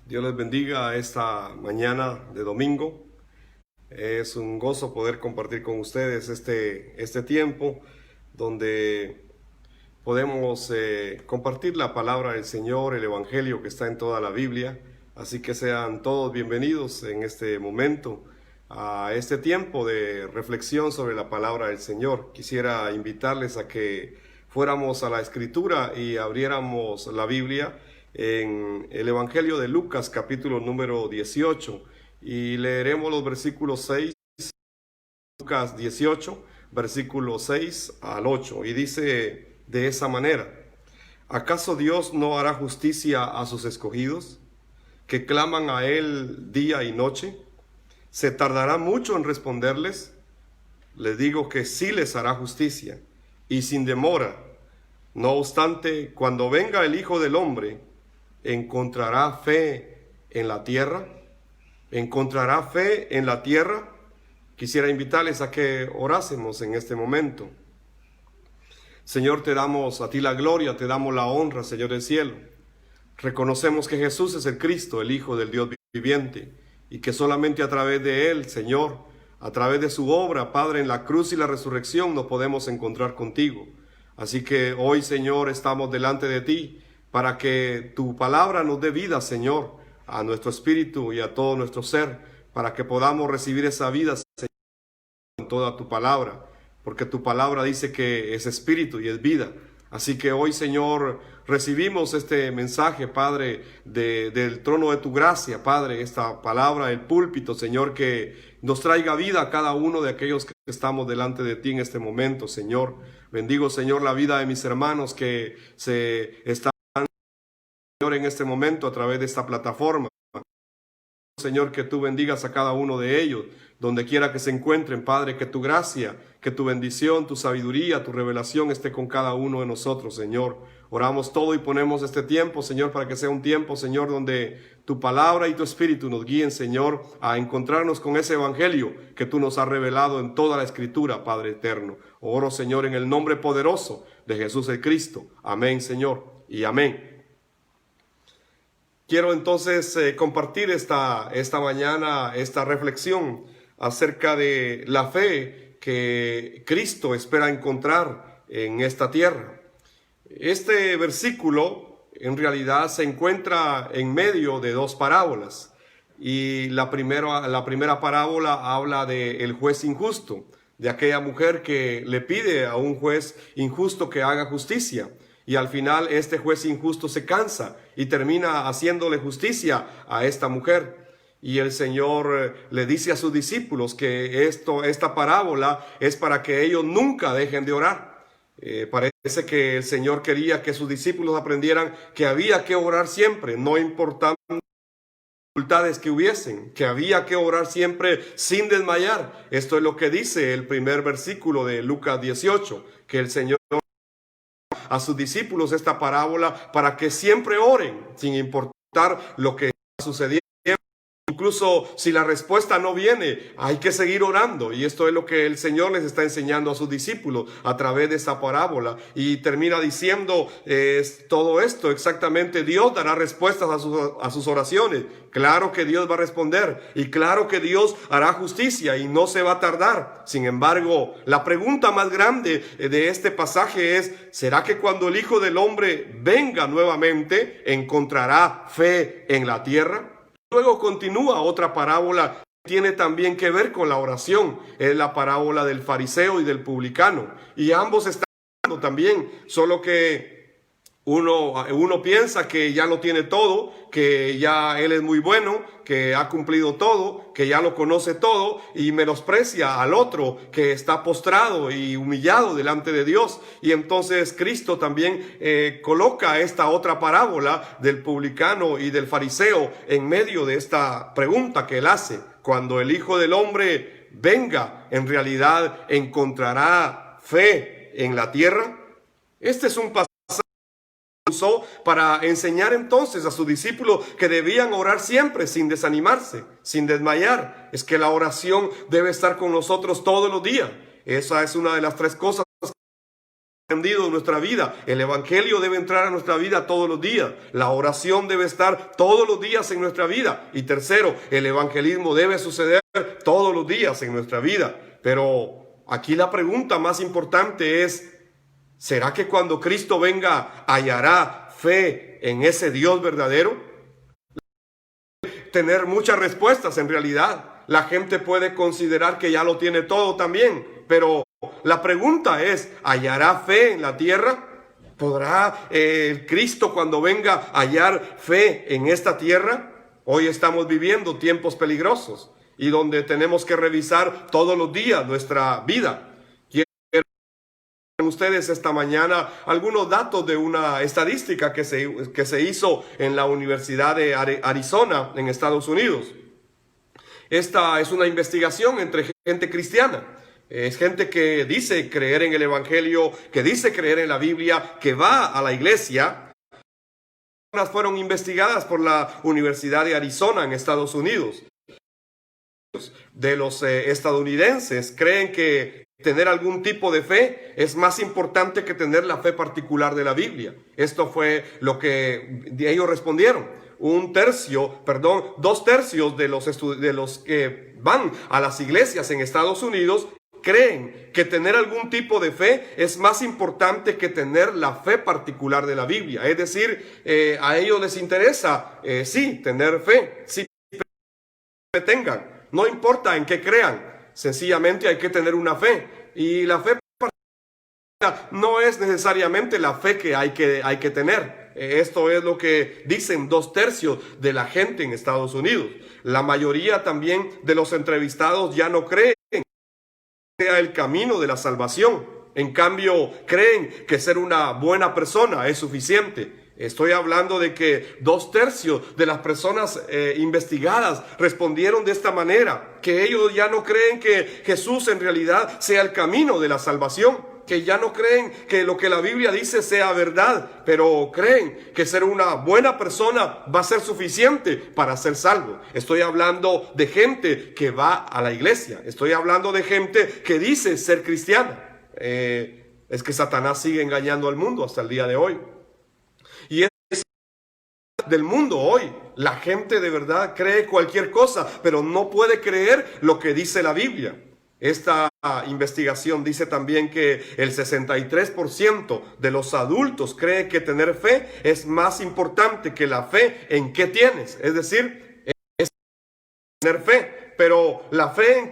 Dios les bendiga esta mañana de domingo. Es un gozo poder compartir con ustedes este tiempo donde podemos compartir la palabra del Señor, el Evangelio que está en toda la Biblia. Así que sean todos bienvenidos en este momento a este tiempo de reflexión sobre la palabra del Señor. Quisiera invitarles a que fuéramos a la Escritura y abriéramos la Biblia en el Evangelio de Lucas, capítulo número 18, y leeremos los versículos 6, Lucas 18, versículos 6 al 8, y dice de esa manera: ¿Acaso Dios no hará justicia a sus escogidos, que claman a Él día y noche? ¿Se tardará mucho en responderles? Les digo que sí les hará justicia, y sin demora. No obstante, cuando venga el Hijo del Hombre, ¿encontrará fe en la tierra? ¿Encontrará fe en la tierra? Quisiera invitarles a que orásemos en este momento. Señor, te damos a ti la gloria, te damos la honra, Señor del cielo. Reconocemos que Jesús es el Cristo, el Hijo del Dios viviente, y que solamente a través de Él, Señor, a través de su obra, Padre, en la cruz y la resurrección, nos podemos encontrar contigo. Así que hoy, Señor, estamos delante de ti para que tu palabra nos dé vida, Señor, a nuestro espíritu y a todo nuestro ser, para que podamos recibir esa vida, Señor, en toda tu palabra, porque tu palabra dice que es espíritu y es vida. Así que hoy, Señor, recibimos este mensaje, Padre, del trono de tu gracia, Padre, esta palabra, el púlpito, Señor, que nos traiga vida a cada uno de aquellos que estamos delante de ti en este momento, Señor. Bendigo, Señor, la vida de mis hermanos que se están, Señor, en este momento a través de esta plataforma. Señor, que tú bendigas a cada uno de ellos, donde quiera que se encuentren, Padre, que tu gracia, que tu bendición, tu sabiduría, tu revelación esté con cada uno de nosotros, Señor. Oramos todo y ponemos este tiempo, Señor, para que sea un tiempo, Señor, donde tu palabra y tu espíritu nos guíen, Señor, a encontrarnos con ese evangelio que tú nos has revelado en toda la Escritura, Padre eterno. Oro, Señor, en el nombre poderoso de Jesús el Cristo. Amén, Señor, y amén. Quiero entonces compartir esta mañana esta reflexión acerca de la fe que Cristo espera encontrar en esta tierra. Este versículo en realidad se encuentra en medio de dos parábolas, y la primera parábola habla del juez injusto, de aquella mujer que le pide a un juez injusto que haga justicia. Y al final este juez injusto se cansa y termina haciéndole justicia a esta mujer. Y el Señor le dice a sus discípulos que esta parábola es para que ellos nunca dejen de orar. Parece que el Señor quería que sus discípulos aprendieran que había que orar siempre, no importando las dificultades que hubiesen, que había que orar siempre sin desmayar. Esto es lo que dice el primer versículo de Lucas 18, que el Señor a sus discípulos esta parábola para que siempre oren, sin importar lo que está sucediendo. Incluso si la respuesta no viene, hay que seguir orando. Y esto es lo que el Señor les está enseñando a sus discípulos a través de esta parábola. Y termina diciendo todo esto exactamente: Dios dará respuestas a sus oraciones. Claro que Dios va a responder, y claro que Dios hará justicia y no se va a tardar. Sin embargo, la pregunta más grande de este pasaje es: ¿será que cuando el Hijo del Hombre venga nuevamente, encontrará fe en la tierra? Luego continúa otra parábola que tiene también que ver con la oración. Es la parábola del fariseo y del publicano. Y ambos están orando también, solo que uno piensa que ya lo tiene todo, que ya él es muy bueno, que ha cumplido todo, que ya lo conoce todo, y menosprecia al otro que está postrado y humillado delante de Dios. Y entonces Cristo también coloca esta otra parábola del publicano y del fariseo en medio de esta pregunta que él hace: cuando el Hijo del Hombre venga, ¿en realidad encontrará fe en la tierra? Este es un pasaje para enseñar entonces a sus discípulos que debían orar siempre sin desanimarse, sin desmayar. Es que la oración debe estar con nosotros todos los días. Esa es una de las tres cosas entendido en nuestra vida. El evangelio debe entrar a nuestra vida todos los días. La oración debe estar todos los días en nuestra vida. Y tercero, el evangelismo debe suceder todos los días en nuestra vida. Pero aquí la pregunta más importante es, ¿será que cuando Cristo venga hallará fe en ese Dios verdadero? Tener muchas respuestas en realidad. La gente puede considerar que ya lo tiene todo también, pero la pregunta es, ¿hallará fe en la tierra? ¿Podrá el Cristo cuando venga hallar fe en esta tierra? Hoy estamos viviendo tiempos peligrosos y donde tenemos que revisar todos los días nuestra vida. Quiero con ustedes esta mañana algunos datos de una estadística que se hizo en la Universidad de Arizona en Estados Unidos. Esta es una investigación entre gente cristiana. Es gente que dice creer en el evangelio, que dice creer en la Biblia, que va a la iglesia. Las fueron investigadas por la Universidad de Arizona en Estados Unidos. De los estadounidenses creen que tener algún tipo de fe es más importante que tener la fe particular de la Biblia. Esto fue lo que ellos respondieron. 2/3 de los que van a las iglesias en Estados Unidos creen que tener algún tipo de fe es más importante que tener la fe particular de la Biblia. Es decir, a ellos les interesa, sí, tener fe, sí, fe tengan. No importa en qué crean, sencillamente hay que tener una fe. Y la fe particular no es necesariamente la fe que hay que tener. Esto es lo que dicen 2/3 de la gente en Estados Unidos. La mayoría también de los entrevistados ya no creen sea el camino de la salvación. En cambio, creen que ser una buena persona es suficiente. Estoy hablando de que 2/3 de las personas investigadas respondieron de esta manera, que ellos ya no creen que Jesús en realidad sea el camino de la salvación, que ya no creen que lo que la Biblia dice sea verdad, pero creen que ser una buena persona va a ser suficiente para ser salvo. Estoy hablando de gente que va a la iglesia, estoy hablando de gente que dice ser cristiana. Es que Satanás sigue engañando al mundo hasta el día de hoy. Y es del mundo hoy. La gente de verdad cree cualquier cosa, pero no puede creer lo que dice la Biblia. Esta investigación dice también que el 63% de los adultos cree que tener fe es más importante que la fe en qué tienes. Es decir, es tener fe, pero la fe en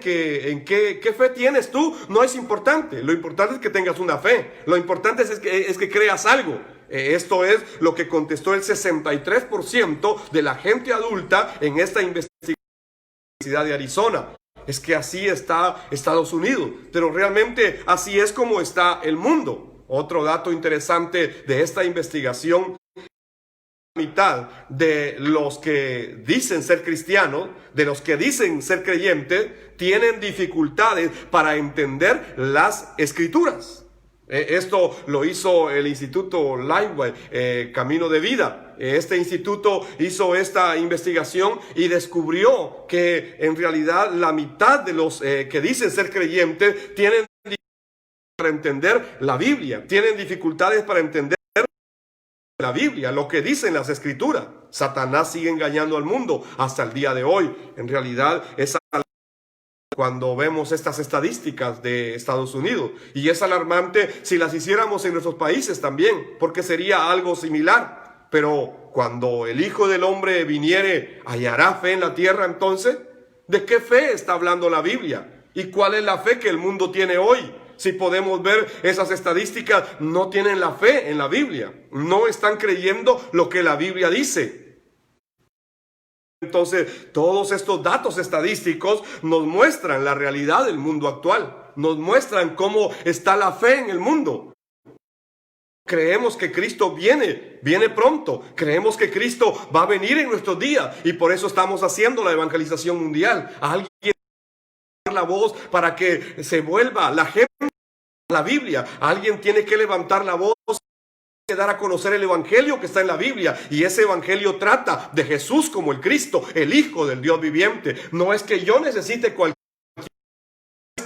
qué fe tienes tú no es importante. Lo importante es que tengas una fe. Lo importante es que creas algo. Esto es lo que contestó el 63% de la gente adulta en esta investigación de la Universidad de Arizona. Es que así está Estados Unidos, pero realmente así es como está el mundo. Otro dato interesante de esta investigación: la mitad de los que dicen ser cristianos, de los que dicen ser creyentes, tienen dificultades para entender las escrituras. Esto lo hizo el Instituto Lifeway, Camino de Vida. Este instituto hizo esta investigación y descubrió que en realidad la mitad de los que dicen ser creyentes tienen dificultades para entender la Biblia, tienen dificultades para entender la Biblia, lo que dicen las escrituras. Satanás sigue engañando al mundo hasta el día de hoy. En realidad es cuando vemos estas estadísticas de Estados Unidos, y es alarmante si las hiciéramos en nuestros países también, porque sería algo similar. Pero cuando el Hijo del Hombre viniere, ¿hallará fe en la tierra entonces? ¿De qué fe está hablando la Biblia? ¿Y cuál es la fe que el mundo tiene hoy? Si podemos ver esas estadísticas, no tienen la fe en la Biblia, no están creyendo lo que la Biblia dice. Entonces, todos estos datos estadísticos nos muestran la realidad del mundo actual, nos muestran cómo está la fe en el mundo. Creemos que Cristo viene pronto, creemos que Cristo va a venir en nuestros días, y por eso estamos haciendo la evangelización mundial. Alguien tiene que dar la voz para que se vuelva la gente a la Biblia. Alguien tiene que levantar la voz, que dar a conocer el evangelio que está en la Biblia, y ese evangelio trata de Jesús como el Cristo, el Hijo del Dios viviente. No es que yo necesite cualquier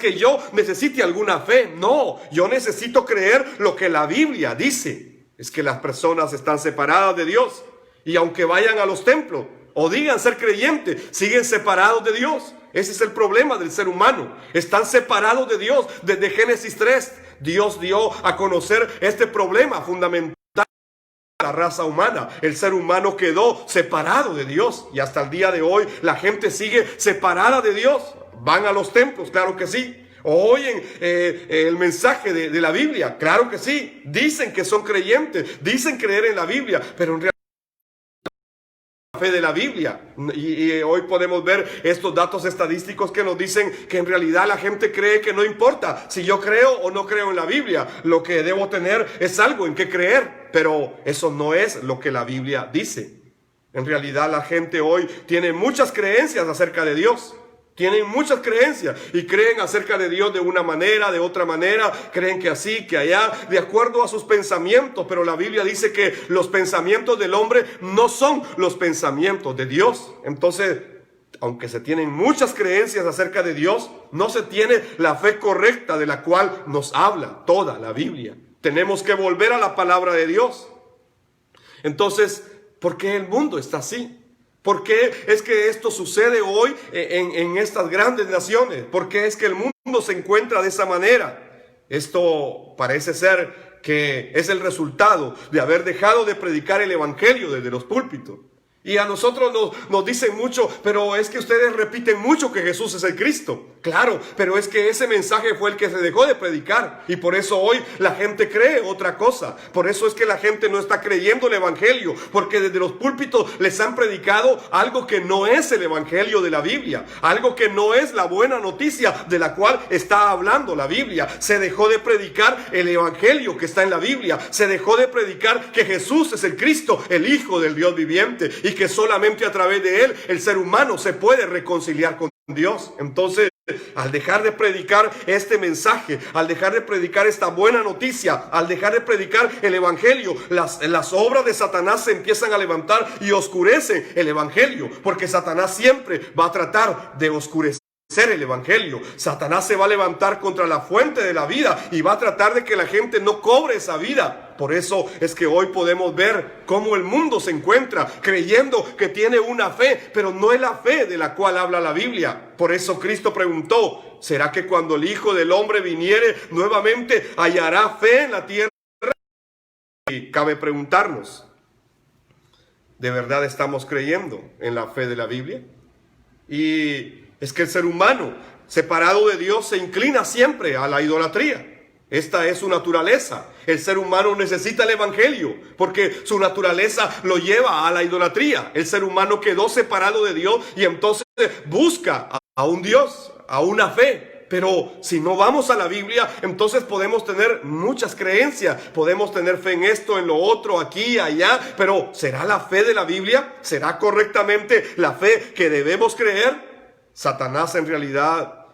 que yo necesite alguna fe. No, yo necesito creer lo que la Biblia dice. Es que las personas están separadas de Dios. Y aunque vayan a los templos o digan ser creyentes, siguen separados de Dios. Ese es el problema del ser humano. Están separados de Dios. Desde Génesis 3, Dios dio a conocer este problema fundamental de la raza humana. El ser humano quedó separado de Dios. Y hasta el día de hoy la gente sigue separada de Dios. Van a los templos, claro que sí. Oyen el mensaje de la Biblia, claro que sí. Dicen que son creyentes, dicen creer en la Biblia, pero en realidad fe de la Biblia. Y hoy podemos ver estos datos estadísticos que nos dicen que en realidad la gente cree que no importa si yo creo o no creo en la Biblia. Lo que debo tener es algo en que creer, pero eso no es lo que la Biblia dice. En realidad la gente hoy tiene muchas creencias acerca de Dios. Tienen muchas creencias y creen acerca de Dios de una manera, de otra manera, creen que así, que allá, de acuerdo a sus pensamientos. Pero la Biblia dice que los pensamientos del hombre no son los pensamientos de Dios. Entonces, aunque se tienen muchas creencias acerca de Dios, no se tiene la fe correcta de la cual nos habla toda la Biblia. Tenemos que volver a la palabra de Dios. Entonces, ¿por qué el mundo está así? ¿Por qué es que esto sucede hoy en estas grandes naciones? ¿Por qué es que el mundo se encuentra de esa manera? Esto parece ser que es el resultado de haber dejado de predicar el evangelio desde los púlpitos. Y a nosotros nos dicen mucho, pero es que ustedes repiten mucho que Jesús es el Cristo. Claro, pero es que ese mensaje fue el que se dejó de predicar. Y por eso hoy la gente cree otra cosa. Por eso es que la gente no está creyendo el evangelio. Porque desde los púlpitos les han predicado algo que no es el evangelio de la Biblia. Algo que no es la buena noticia de la cual está hablando la Biblia. Se dejó de predicar el evangelio que está en la Biblia. Se dejó de predicar que Jesús es el Cristo, el Hijo del Dios viviente. Y que solamente a través de él el ser humano se puede reconciliar con Dios. Entonces, al dejar de predicar este mensaje, al dejar de predicar esta buena noticia, al dejar de predicar el evangelio, las obras de Satanás se empiezan a levantar y oscurecen el evangelio, porque Satanás siempre va a tratar de oscurecer el evangelio. Satanás se va a levantar contra la fuente de la vida y va a tratar de que la gente no cobre esa vida. Por eso es que hoy podemos ver cómo el mundo se encuentra creyendo que tiene una fe, pero no es la fe de la cual habla la Biblia. Por eso Cristo preguntó, ¿será que cuando el Hijo del Hombre viniere nuevamente hallará fe en la tierra? Y cabe preguntarnos, ¿de verdad estamos creyendo en la fe de la Biblia? Y es que el ser humano separado de Dios se inclina siempre a la idolatría. Esta es su naturaleza. El ser humano necesita el evangelio porque su naturaleza lo lleva a la idolatría. El ser humano quedó separado de Dios y entonces busca a un Dios, a una fe. Pero si no vamos a la Biblia, entonces podemos tener muchas creencias. Podemos tener fe en esto, en lo otro, aquí, allá. Pero ¿será la fe de la Biblia? ¿Será correctamente la fe que debemos creer? Satanás en realidad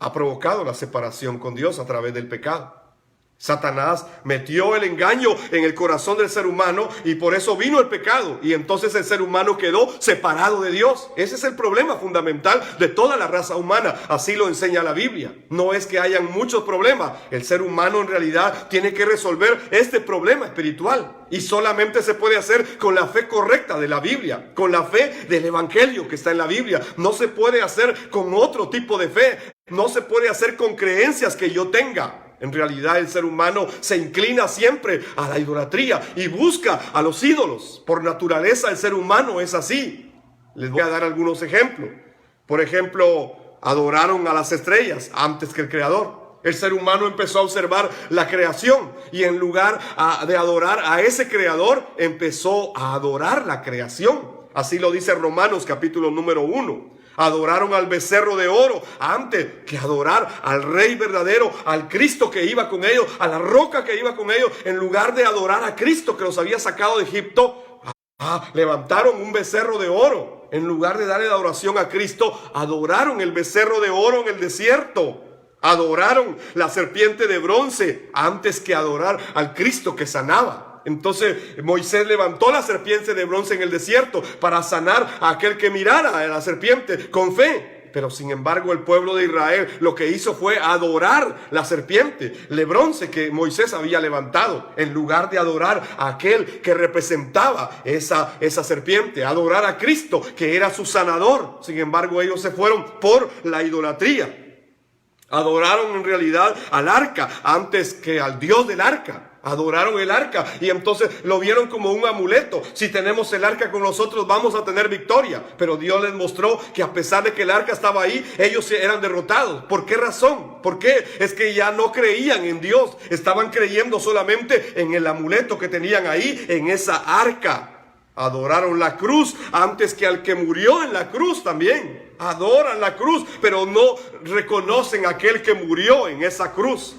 ha provocado la separación con Dios a través del pecado. Satanás metió el engaño en el corazón del ser humano y por eso vino el pecado. Y entonces el ser humano quedó separado de Dios. Ese es el problema fundamental de toda la raza humana. Así lo enseña la Biblia. No es que hayan muchos problemas. El ser humano en realidad tiene que resolver este problema espiritual. Y solamente se puede hacer con la fe correcta de la Biblia. Con la fe del evangelio que está en la Biblia. No se puede hacer con otro tipo de fe. No se puede hacer con creencias que yo tenga. En realidad el ser humano se inclina siempre a la idolatría y busca a los ídolos. Por naturaleza el ser humano es así. Les voy a dar algunos ejemplos. Por ejemplo, adoraron a las estrellas antes que el Creador. El ser humano empezó a observar la creación y en lugar de adorar a ese Creador, empezó a adorar la creación. Así lo dice Romanos capítulo número 1. Adoraron al becerro de oro antes que adorar al Rey verdadero, al Cristo que iba con ellos, a la roca que iba con ellos. En lugar de adorar a Cristo que los había sacado de Egipto, levantaron un becerro de oro. En lugar de darle la adoración a Cristo, adoraron el becerro de oro en el desierto. Adoraron la serpiente de bronce antes que adorar al Cristo que sanaba. Entonces Moisés levantó la serpiente de bronce en el desierto para sanar a aquel que mirara a la serpiente con fe. Pero sin embargo el pueblo de Israel lo que hizo fue adorar la serpiente, el bronce que Moisés había levantado, en lugar de adorar a aquel que representaba esa serpiente, adorar a Cristo que era su sanador. Sin embargo ellos se fueron por la idolatría. Adoraron en realidad al arca antes que al Dios del arca. Adoraron el arca y entonces lo vieron como un amuleto. Si tenemos el arca con nosotros vamos a tener victoria. Pero Dios les mostró que a pesar de que el arca estaba ahí, ellos eran derrotados. ¿Por qué razón? ¿Por qué? Es que ya no creían en Dios. Estaban creyendo solamente en el amuleto que tenían ahí, en esa arca. Adoraron la cruz antes que al que murió en la cruz también. Adoran la cruz, pero no reconocen a aquel que murió en esa cruz.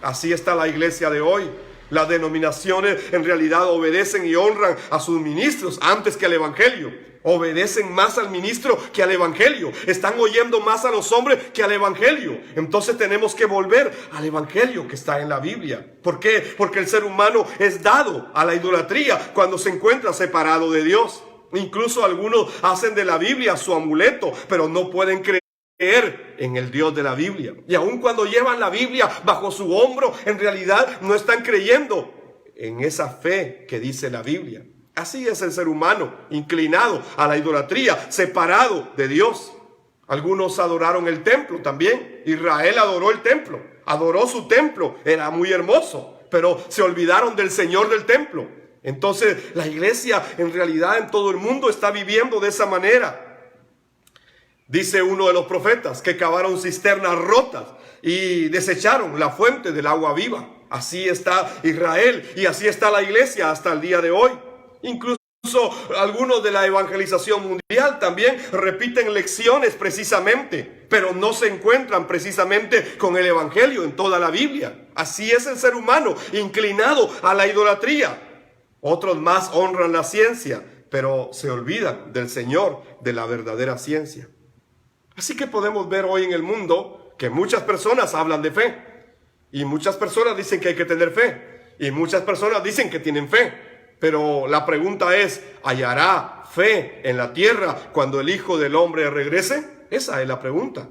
Así está la iglesia de hoy. Las denominaciones en realidad obedecen y honran a sus ministros antes que al evangelio. Obedecen más al ministro que al evangelio. Están oyendo más a los hombres que al evangelio. Entonces tenemos que volver al evangelio que está en la Biblia. ¿Por qué? Porque el ser humano es dado a la idolatría cuando se encuentra separado de Dios. Incluso algunos hacen de la Biblia su amuleto, pero no pueden creer en el Dios de la Biblia. Y aun cuando llevan la Biblia bajo su hombro, en realidad no están creyendo en esa fe que dice la Biblia. Así es el ser humano, inclinado a la idolatría, separado de Dios. Algunos adoraron el templo también. Israel adoró el templo, adoró su templo, era muy hermoso, pero se olvidaron del Señor del templo. Entonces la iglesia en realidad en todo el mundo está viviendo de esa manera. Dice uno de los profetas que cavaron cisternas rotas y desecharon la fuente del agua viva. Así está Israel y así está la iglesia hasta el día de hoy. Incluso algunos de la evangelización mundial también repiten lecciones precisamente, pero no se encuentran precisamente con el evangelio en toda la Biblia. Así es el ser humano, inclinado a la idolatría. Otros más honran la ciencia, pero se olvidan del Señor, de la verdadera ciencia. Así que podemos ver hoy en el mundo que muchas personas hablan de fe. Y muchas personas dicen que hay que tener fe. Y muchas personas dicen que tienen fe. Pero la pregunta es, ¿hallará fe en la tierra cuando el Hijo del Hombre regrese? Esa es la pregunta.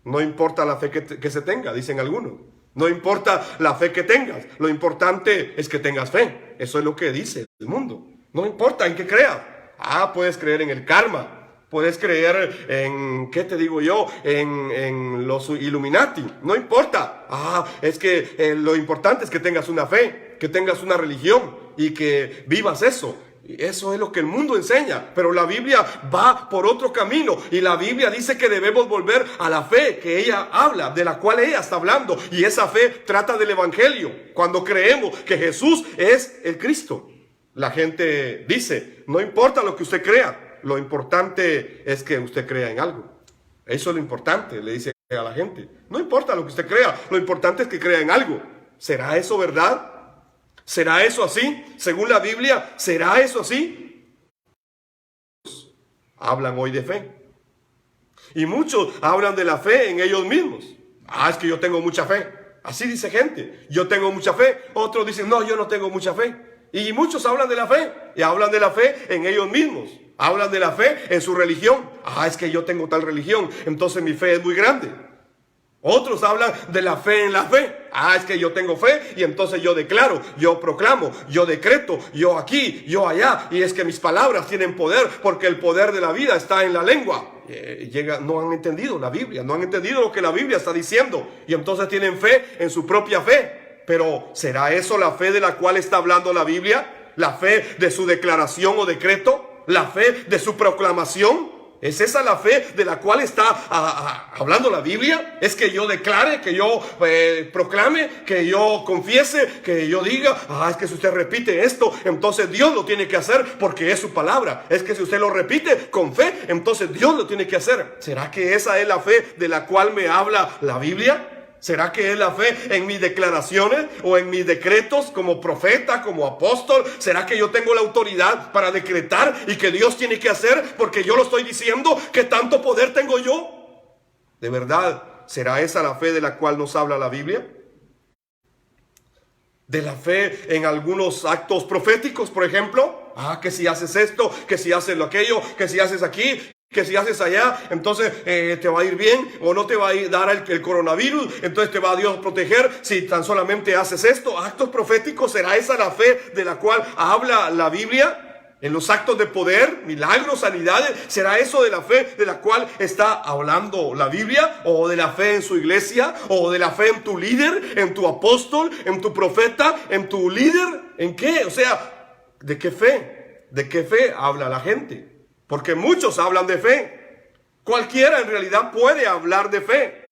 No importa la fe que se tenga, dicen algunos. No importa la fe que tengas. Lo importante es que tengas fe. Eso es lo que dice el mundo. No importa en qué creas. Puedes creer en el karma. Puedes creer en, ¿qué te digo yo? En los Illuminati. No importa. Es que lo importante es que tengas una fe, que tengas una religión y que vivas eso. Eso es lo que el mundo enseña. Pero la Biblia va por otro camino. Y la Biblia dice que debemos volver a la fe que ella habla, de la cual ella está hablando. Y esa fe trata del evangelio. Cuando creemos que Jesús es el Cristo. La gente dice, no importa lo que usted crea. Lo importante es que usted crea en algo. Eso es lo importante, le dice a la gente. No importa lo que usted crea, lo importante es que crea en algo. ¿Será eso verdad? ¿Será eso así? Según la Biblia, ¿será eso así? Hablan hoy de fe. Y muchos hablan de la fe en ellos mismos. Es que yo tengo mucha fe. Así dice gente. Yo tengo mucha fe. Otros dicen, no, yo no tengo mucha fe. Y muchos hablan de la fe. Y hablan de la fe en ellos mismos. Hablan de la fe en su religión. Es que yo tengo tal religión, entonces mi fe es muy grande. Otros hablan de la fe en la fe. Es que yo tengo fe y entonces yo declaro, yo proclamo, yo decreto, yo aquí, yo allá. Y es que mis palabras tienen poder porque el poder de la vida está en la lengua. No han entendido la Biblia, no han entendido lo que la Biblia está diciendo. Y entonces tienen fe en su propia fe. Pero ¿será eso la fe de la cual está hablando la Biblia? ¿La fe de su declaración o decreto? ¿La fe de su proclamación? ¿Es esa la fe de la cual está hablando la Biblia? ¿Es que yo declare, que yo proclame, que yo confiese, que yo diga, es que si usted repite esto, entonces Dios lo tiene que hacer porque es su palabra? Es que si usted lo repite con fe, entonces Dios lo tiene que hacer. ¿Será que esa es la fe de la cual me habla la Biblia? ¿Será que es la fe en mis declaraciones o en mis decretos como profeta, como apóstol? ¿Será que yo tengo la autoridad para decretar y que Dios tiene que hacer porque yo lo estoy diciendo? ¿Qué tanto poder tengo yo? ¿De verdad será esa la fe de la cual nos habla la Biblia? ¿De la fe en algunos actos proféticos, por ejemplo? Que si haces esto, que si haces lo aquello, que si haces aquí, que si haces allá, entonces te va a ir bien, o no te va a dar el coronavirus, entonces te va a Dios proteger si tan solamente haces esto. Actos proféticos, ¿será esa la fe de la cual habla la Biblia? En los actos de poder, milagros, sanidades, ¿será eso de la fe de la cual está hablando la Biblia? ¿O de la fe en su iglesia? ¿O de la fe en tu líder, en tu apóstol, en tu profeta, en tu líder? ¿En qué? O sea, ¿de qué fe? ¿De qué fe habla la gente? Porque muchos hablan de fe. Cualquiera en realidad puede hablar de fe.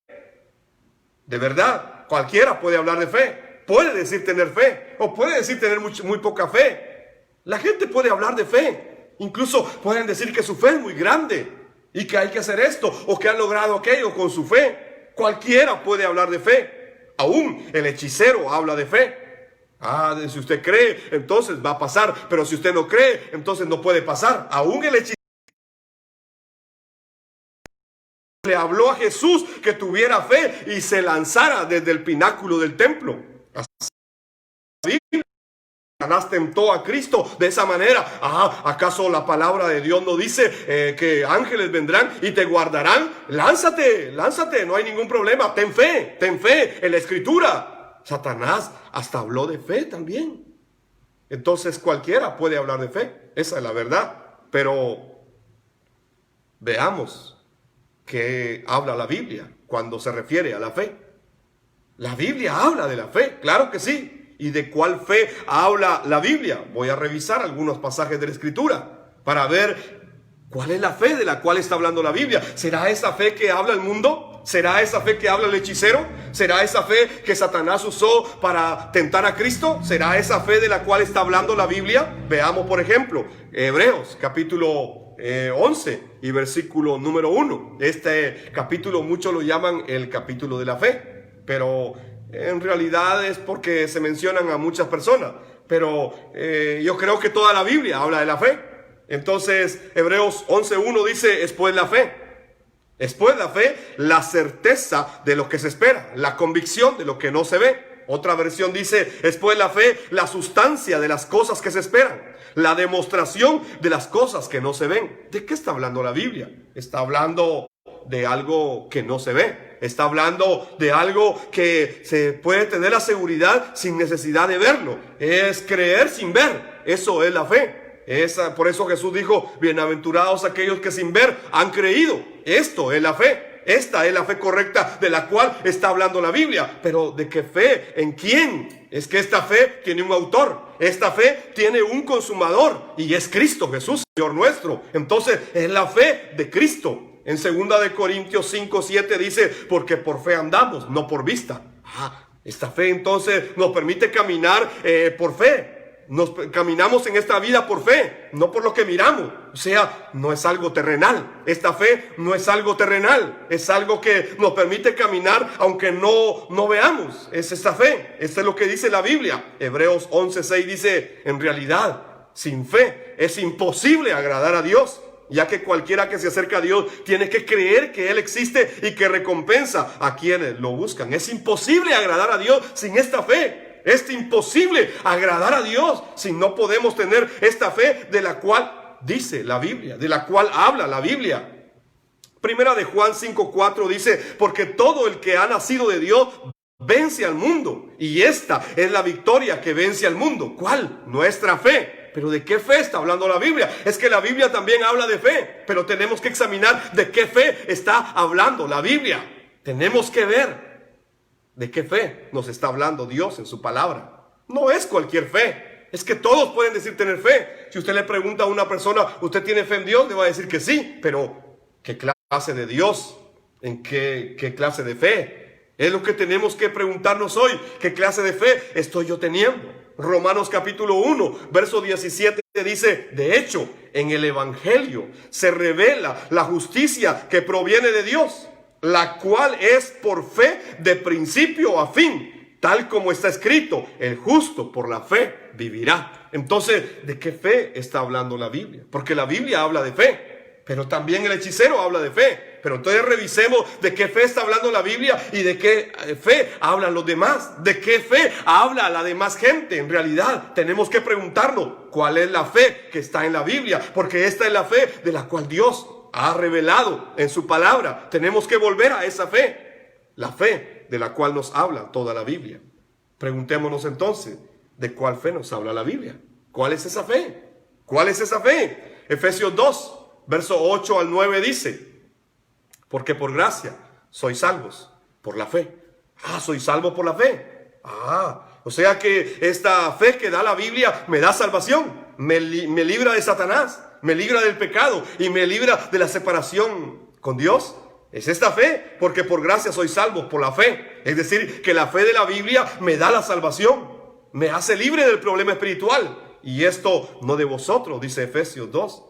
De verdad, cualquiera puede hablar de fe. Puede decir tener fe, o puede decir tener muy poca fe. La gente puede hablar de fe. Incluso pueden decir que su fe es muy grande y que hay que hacer esto o que han logrado aquello con su fe. Cualquiera puede hablar de fe. Aún el hechicero habla de fe. Si usted cree, entonces va a pasar. Pero si usted no cree, entonces no puede pasar. Aún el hechicero le habló a Jesús que tuviera fe y se lanzara desde el pináculo del templo. Así Satanás tentó a Cristo de esa manera. ¿Acaso la palabra de Dios no dice que ángeles vendrán y te guardarán? Lánzate, no hay ningún problema. Ten fe en la Escritura. Satanás hasta habló de fe también. Entonces cualquiera puede hablar de fe. Esa es la verdad. Pero veamos qué habla la Biblia cuando se refiere a la fe. La Biblia habla de la fe, claro que sí. ¿Y de cuál fe habla la Biblia? Voy a revisar algunos pasajes de la Escritura para ver cuál es la fe de la cual está hablando la Biblia. ¿Será esa fe que habla el mundo? ¿Será esa fe que habla el hechicero? ¿Será esa fe que Satanás usó para tentar a Cristo? ¿Será esa fe de la cual está hablando la Biblia? Veamos, por ejemplo, Hebreos capítulo 11 y versículo número 1. Este capítulo muchos lo llaman el capítulo de la fe, pero en realidad es porque se mencionan a muchas personas. Pero yo creo que toda la Biblia habla de la fe. Entonces Hebreos 11:1 dice: es pues la fe. Es pues la fe, la certeza de lo que se espera, la convicción de lo que no se ve. Otra versión dice: es pues la fe, la sustancia de las cosas que se esperan, la demostración de las cosas que no se ven. ¿De qué está hablando la Biblia? Está hablando de algo que no se ve. Está hablando de algo que se puede tener la seguridad sin necesidad de verlo. Es creer sin ver. Eso es la fe. Por eso Jesús dijo: bienaventurados aquellos que sin ver han creído. Esto es la fe. Esta es la fe correcta de la cual está hablando la Biblia. Pero ¿de qué fe? ¿En quién? Es que esta fe tiene un autor. Esta fe tiene un consumador, y es Cristo Jesús, Señor nuestro. Entonces es la fe de Cristo. En 2 de Corintios 5:7 dice: porque por fe andamos, no por vista. Esta fe entonces nos permite caminar por fe. Caminamos en esta vida por fe, no por lo que miramos. O sea, no es algo terrenal. Esta fe no es algo terrenal. Es algo que nos permite caminar aunque no veamos. Es esta fe. Esto es lo que dice la Biblia. Hebreos 11:6 dice: en realidad, sin fe es imposible agradar a Dios, ya que cualquiera que se acerca a Dios tiene que creer que Él existe y que recompensa a quienes lo buscan. Es imposible agradar a Dios sin esta fe. Es imposible agradar a Dios si no podemos tener esta fe de la cual dice la Biblia, de la cual habla la Biblia. Primera de Juan 5:4 dice: porque todo el que ha nacido de Dios vence al mundo, y esta es la victoria que vence al mundo. ¿Cuál? Nuestra fe. ¿Pero de qué fe está hablando la Biblia? Es que la Biblia también habla de fe, pero tenemos que examinar de qué fe está hablando la Biblia. Tenemos que ver de qué fe nos está hablando Dios en su palabra. No es cualquier fe. Es que todos pueden decir tener fe. Si usted le pregunta a una persona: ¿usted tiene fe en Dios?, le va a decir que sí. Pero ¿qué clase de Dios? ¿En qué clase de fe? Es lo que tenemos que preguntarnos hoy. ¿Qué clase de fe estoy yo teniendo? Romanos capítulo 1, verso 17 dice: de hecho, en el Evangelio se revela la justicia que proviene de Dios, la cual es por fe de principio a fin, tal como está escrito: el justo por la fe vivirá. Entonces, ¿de qué fe está hablando la Biblia? Porque la Biblia habla de fe, pero también el hechicero habla de fe. Pero entonces revisemos de qué fe está hablando la Biblia y de qué fe hablan los demás. ¿De qué fe habla la demás gente? En realidad tenemos que preguntarnos: ¿cuál es la fe que está en la Biblia? Porque esta es la fe de la cual Dios ha revelado en su palabra. Tenemos que volver a esa fe, la fe de la cual nos habla toda la Biblia. Preguntémonos entonces, ¿de cuál fe nos habla la Biblia? ¿Cuál es esa fe? ¿Cuál es esa fe? Efesios 2, verso 8 al 9 dice: porque por gracia sois salvos por la fe. Soy salvo por la fe. O sea que esta fe que da la Biblia me da salvación, me libra de Satanás, me libra del pecado y me libra de la separación con Dios. Es esta fe, porque por gracia soy salvo por la fe. Es decir, que la fe de la Biblia me da la salvación, me hace libre del problema espiritual. Y esto no de vosotros, dice Efesios 2,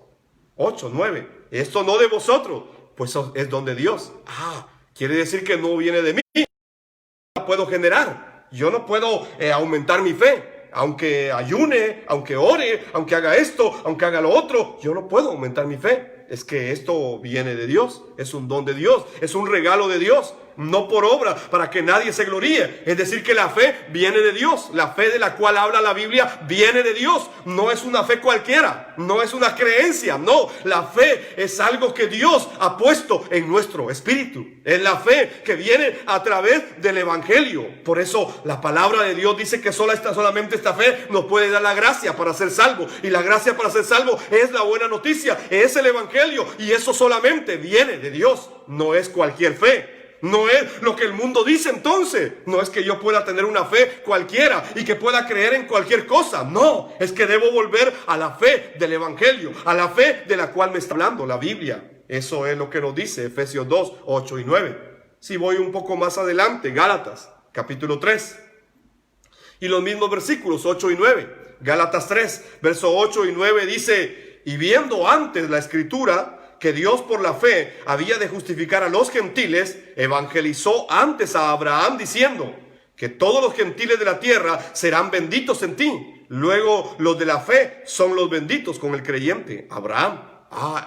8, 9. Esto no de vosotros, pues es don de Dios. Quiere decir que no viene de mí. No la puedo generar. Yo no puedo aumentar mi fe. Aunque ayune, aunque ore, aunque haga esto, aunque haga lo otro, yo no puedo aumentar mi fe. Es que esto viene de Dios, es un don de Dios, es un regalo de Dios, no por obra, para que nadie se gloríe. Es decir, que la fe viene de Dios. La fe de la cual habla la Biblia viene de Dios. No es una fe cualquiera, no es una creencia, no. La fe es algo que Dios ha puesto en nuestro espíritu. Es la fe que viene a través del Evangelio. Por eso la palabra de Dios dice que solamente esta fe nos puede dar la gracia para ser salvo. Y la gracia para ser salvo es la buena noticia, es el Evangelio. Y eso solamente viene de Dios, no es cualquier fe. No es lo que el mundo dice entonces. No es que yo pueda tener una fe cualquiera y que pueda creer en cualquier cosa. No, es que debo volver a la fe del Evangelio, a la fe de la cual me está hablando la Biblia. Eso es lo que nos dice Efesios 2, 8 y 9. Si voy un poco más adelante, Gálatas, capítulo 3. Y los mismos versículos 8 y 9. Gálatas 3, verso 8 y 9 dice: y viendo antes la Escritura que Dios por la fe había de justificar a los gentiles, evangelizó antes a Abraham diciendo que todos los gentiles de la tierra serán benditos en ti. Luego los de la fe son los benditos con el creyente, Abraham.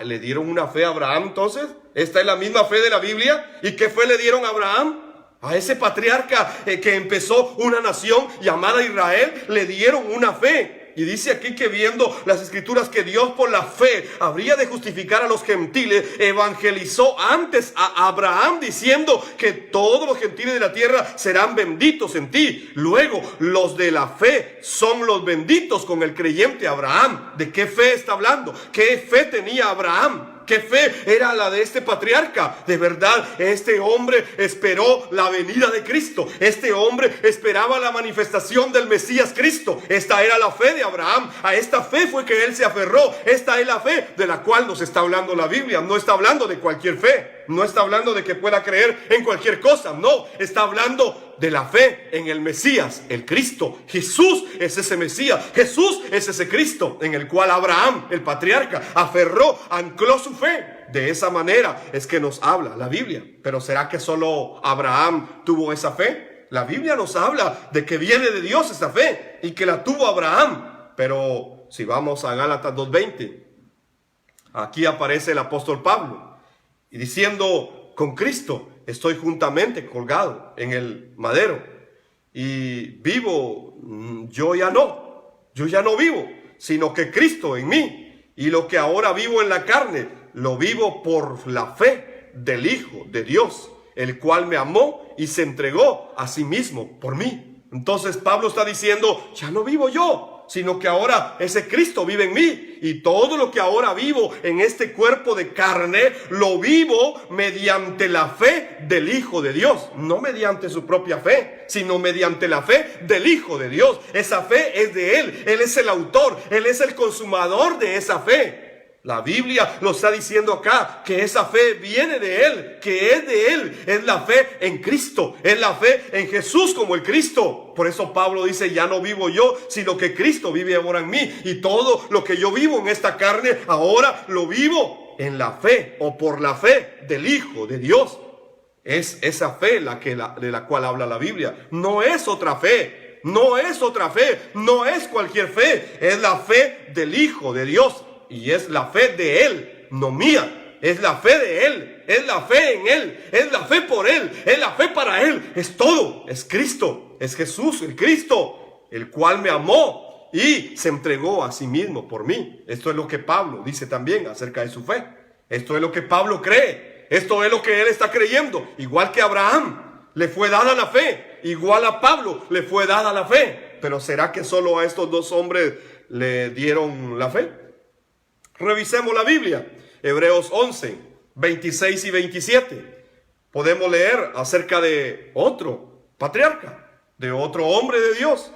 ¿Le dieron una fe a Abraham entonces? ¿Esta es la misma fe de la Biblia? ¿Y qué fe le dieron a Abraham? A ese patriarca que empezó una nación llamada Israel, le dieron una fe. Y dice aquí que viendo las Escrituras que Dios por la fe habría de justificar a los gentiles, evangelizó antes a Abraham diciendo que todos los gentiles de la tierra serán benditos en ti. Luego los de la fe son los benditos con el creyente Abraham. ¿De qué fe está hablando? ¿Qué fe tenía Abraham? ¿Qué fe era la de este patriarca? De verdad, este hombre esperó la venida de Cristo. Este hombre esperaba la manifestación del Mesías Cristo. Esta era la fe de Abraham. A esta fe fue que él se aferró. Esta es la fe de la cual nos está hablando la Biblia. No está hablando de cualquier fe. No está hablando de que pueda creer en cualquier cosa. No, está hablando de la fe en el Mesías, el Cristo. Jesús es ese Mesías. Jesús es ese Cristo en el cual Abraham, el patriarca, aferró, ancló su fe. De esa manera es que nos habla la Biblia. Pero ¿será que solo Abraham tuvo esa fe? La Biblia nos habla de que viene de Dios esa fe y que la tuvo Abraham. Pero si vamos a Gálatas 2:20, aquí aparece el apóstol Pablo y diciendo: con Cristo estoy juntamente colgado en el madero y vivo, yo ya no vivo, sino que Cristo en mí, y lo que ahora vivo en la carne, lo vivo por la fe del Hijo de Dios, el cual me amó y se entregó a sí mismo por mí. Entonces Pablo está diciendo: ya no vivo yo, sino que ahora ese Cristo vive en mí. Y todo lo que ahora vivo en este cuerpo de carne, lo vivo mediante la fe del Hijo de Dios. No mediante su propia fe, sino mediante la fe del Hijo de Dios. Esa fe es de Él. Él es el autor, Él es el consumador de esa fe. La Biblia lo está diciendo acá, que esa fe viene de Él, que es de Él. Es la fe en Cristo, es la fe en Jesús como el Cristo. Por eso Pablo dice: ya no vivo yo, sino que Cristo vive ahora en mí. Y todo lo que yo vivo en esta carne, ahora lo vivo en la fe o por la fe del Hijo de Dios. Es esa fe de la cual habla la Biblia. No es otra fe, no es otra fe, no es cualquier fe. Es la fe del Hijo de Dios. Y es la fe de Él, no mía. Es la fe de Él, es la fe en Él, es la fe por Él, es la fe para Él. Es todo, es Cristo, es Jesús, el Cristo, el cual me amó y se entregó a sí mismo por mí. Esto es lo que Pablo dice también acerca de su fe. Esto es lo que Pablo cree. Esto es lo que él está creyendo. Igual que Abraham le fue dada la fe. Igual a Pablo le fue dada la fe. Pero ¿será que solo a estos dos hombres le dieron la fe? Revisemos la Biblia. Hebreos 11, 26 y 27. Podemos leer acerca de otro patriarca, de otro hombre de Dios.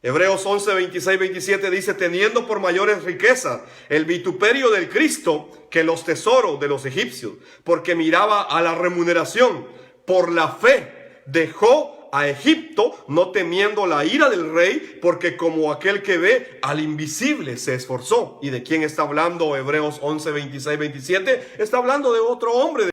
Hebreos 11, 26, 27 dice: teniendo por mayores riquezas el vituperio del Cristo que los tesoros de los egipcios, porque miraba a la remuneración. Por la fe dejó a Egipto, no temiendo la ira del rey, porque como aquel que ve al invisible se esforzó. ¿Y de quién está hablando Hebreos 11, 26, 27? Está hablando de otro hombre.